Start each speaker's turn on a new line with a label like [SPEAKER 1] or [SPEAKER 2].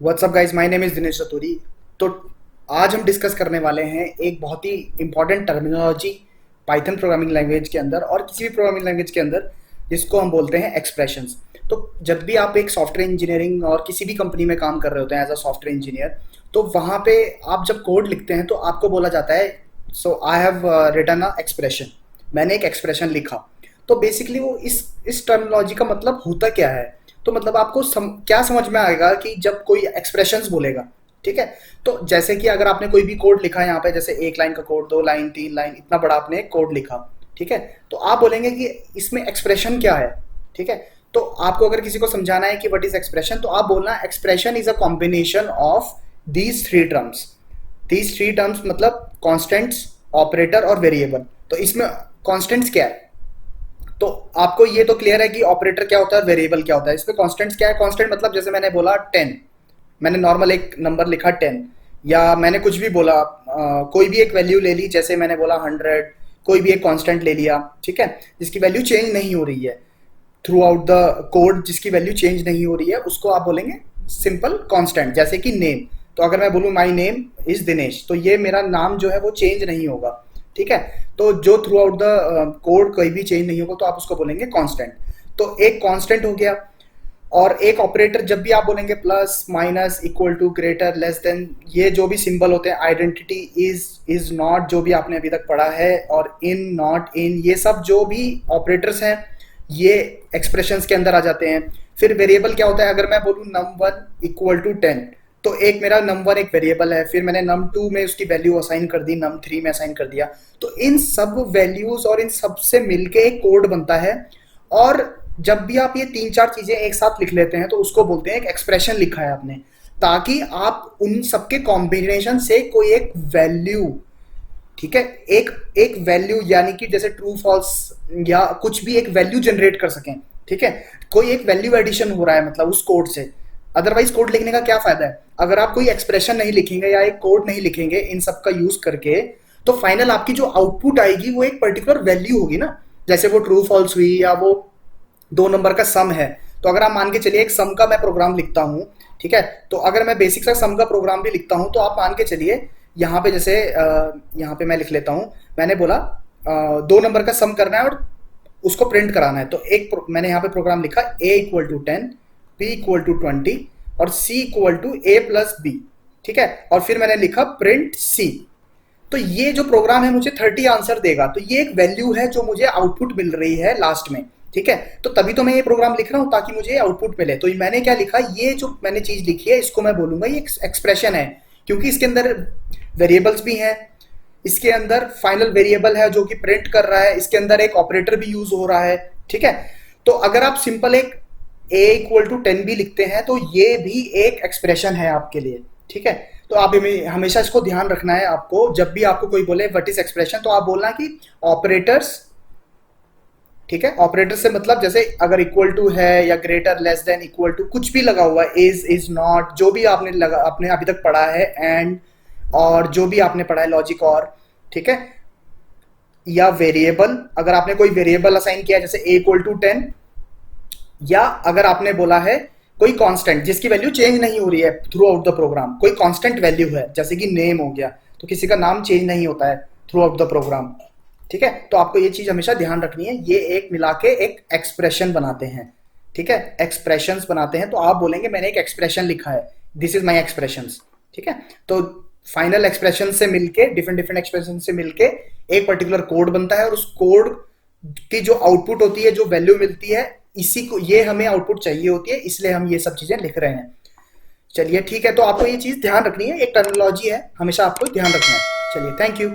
[SPEAKER 1] WhatsApp guys, my name is Dinesh Raturi. तो आज हम डिस्कस करने वाले हैं एक बहुत ही important terminology Python programming language के अंदर और किसी भी प्रोग्रामिंग लैंग्वेज के अंदर, जिसको हम बोलते हैं एक्सप्रेशंस। तो जब भी आप एक सॉफ्टवेयर इंजीनियरिंग और किसी भी कंपनी में काम कर रहे होते हैं एज अ सॉफ्टवेयर इंजीनियर, तो वहाँ पे आप जब कोड लिखते हैं तो आपको बोला जाता है so I have written a expression, मैंने एक एक्सप्रेशन लिखा। तो बेसिकली वो इस टर्मिनोलॉजी का मतलब होता क्या है। तो मतलब आपको क्या समझ में आएगा कि जब कोई एक्सप्रेशंस बोलेगा, ठीक है। तो जैसे कि अगर आपने कोई भी कोड लिखा है यहाँ पे, जैसे एक लाइन का कोड, दो लाइन, तीन लाइन, इतना बड़ा आपने कोड लिखा, ठीक है। तो आप बोलेंगे कि इसमें एक्सप्रेशन क्या है, ठीक है। तो आपको अगर किसी को समझाना है कि व्हाट इज एक्सप्रेशन, तो आप बोलना expression is a combination of these three terms. These three terms मतलब कॉन्स्टेंट्स, ऑपरेटर और वेरिएबल। तो इसमें कॉन्स्टेंट्स क्या है, तो आपको ये तो क्लियर है कि ऑपरेटर क्या होता है, वेरिएबल क्या होता है। इसमें कांस्टेंट्स क्या है, कांस्टेंट मतलब जैसे मैंने बोला 10, मैंने नॉर्मल एक नंबर लिखा 10, या मैंने कुछ भी बोला, कोई भी एक वैल्यू ले ली, जैसे मैंने बोला 100, कोई भी एक कांस्टेंट ले लिया, ठीक है, जिसकी वैल्यू चेंज नहीं हो रही है थ्रू आउट द कोड, जिसकी वैल्यू चेंज नहीं हो रही है, उसको आप बोलेंगे सिंपल कांस्टेंट। जैसे कि नेम, तो अगर मैं बोलूँ माई नेम इज दिनेश, तो ये मेरा नाम जो है वो चेंज नहीं होगा, ठीक है। तो जो थ्रू आउट द कोड कोई भी चेंज नहीं होगा, तो आप उसको बोलेंगे कांस्टेंट। तो एक कांस्टेंट हो गया। और एक ऑपरेटर जब भी आप बोलेंगे plus, minus, equal to, greater, less than, ये जो भी सिंबल होते हैं, आइडेंटिटी, इज नॉट, जो भी आपने अभी तक पढ़ा है, और इन, नॉट, इन, ये सब जो भी ऑपरेटर्स हैं ये एक्सप्रेशंस के अंदर आ जाते हैं। फिर वेरिएबल क्या होता है, अगर मैं बोलूँ num1 इक्वल टू 10, तो एक मेरा num1 एक वेरिएबल है, फिर मैंने num2 में उसकी वैल्यू असाइन कर दी, num3 में असाइन कर दिया। तो इन सब वैल्यूज और इन सब से मिलके एक कोड बनता है। और जब भी आप ये तीन चार चीजें एक साथ लिख लेते हैं तो उसको बोलते हैं एक एक्सप्रेशन लिखा है आपने, ताकि आप उन सबके कॉम्बिनेशन से कोई एक वैल्यू, ठीक है, एक एक वैल्यू, यानी कि जैसे ट्रू फॉल्स या कुछ भी एक वैल्यू जनरेट कर सकें, ठीक है। कोई एक वैल्यू एडिशन हो रहा है मतलब उस कोड से। अदरवाइज कोड लिखने का क्या फायदा है, अगर आप कोई एक्सप्रेशन नहीं लिखेंगे या एक कोड नहीं लिखेंगे इन सब का यूज करके, तो फाइनल आपकी जो आउटपुट आएगी वो एक पर्टिकुलर वैल्यू होगी ना। जैसे वो ट्रू फॉल्स हुई, या वो दो नंबर का सम है। तो अगर आप मान के चलिए एक सम का मैं प्रोग्राम लिखता हूँ, ठीक है, तो अगर मैं बेसिक सा सम का प्रोग्राम भी लिखता हूँ, तो आप मान के चलिए यहाँ पे जैसे यहाँ पे मैं लिख लेता हूँ, मैंने बोला दो नंबर का सम करना है और उसको प्रिंट कराना है। तो मैंने यहाँ पे प्रोग्राम लिखा a equal to 10, b equal to 20 और c equal to a plus b, ठीक है। और फिर मैंने लिखा प्रिंट c। तो ये जो प्रोग्राम है मुझे 30 आंसर देगा। तो ये एक वैल्यू है जो मुझे आउटपुट मिल रही है लास्ट में, ठीक है। तो तभी तो मैं ये प्रोग्राम लिख रहा हूं ताकि मुझे आउटपुट मिले। तो मैंने क्या लिखा, ये जो मैंने चीज लिखी है इसको मैं बोलूंगा ये एक्सप्रेशन है, क्योंकि इसके अंदर वेरिएबल्स भी हैं, इसके अंदर फाइनल वेरिएबल है जो कि प्रिंट कर रहा है, इसके अंदर एक ऑपरेटर भी यूज हो रहा है, ठीक है। तो अगर आप सिंपल एक a इक्वल टू 10 भी लिखते हैं तो ये भी एक एक्सप्रेशन है आपके लिए, ठीक है। तो आप हमेशा इसको ध्यान रखना है आपको, जब भी आपको कोई बोले व्हाट इज एक्सप्रेशन, तो आप बोलना कि ऑपरेटर्स, ठीक है। ऑपरेटर से मतलब जैसे अगर इक्वल टू है या greater, less than, equal to, कुछ भी लगा हुआ है, इज नॉट, जो भी आपने अभी तक पढ़ा है, एंड, और जो भी आपने पढ़ा है लॉजिक, और, ठीक है, या वेरिएबल, अगर आपने कोई वेरिएबल असाइन किया जैसे a इक्वल टू 10, या अगर आपने बोला है कोई कांस्टेंट जिसकी वैल्यू चेंज नहीं हो रही है थ्रू आउट द प्रोग्राम, कोई कांस्टेंट वैल्यू है जैसे कि नेम हो गया, तो किसी का नाम चेंज नहीं होता है थ्रू आउट द प्रोग्राम, ठीक है। तो आपको ये चीज हमेशा ध्यान रखनी है, ये एक मिला के एक एक्सप्रेशन बनाते हैं, ठीक है, एक्सप्रेशंस बनाते हैं। तो आप बोलेंगे मैंने एक एक्सप्रेशन लिखा है, दिस इज माई एक्सप्रेशंस, ठीक है। तो फाइनल एक्सप्रेशन से मिलके, डिफरेंट डिफरेंट एक्सप्रेशन से मिलके एक पर्टिकुलर कोड बनता है, और उस कोड की जो आउटपुट होती है, जो वैल्यू मिलती है, इसी को, ये हमें आउटपुट चाहिए होती है, इसलिए हम ये सब चीजें लिख रहे हैं। चलिए ठीक है, तो आपको ये चीज ध्यान रखनी है, एक टर्मिनोलॉजी है, हमेशा आपको ध्यान रखना है। चलिए, थैंक यू।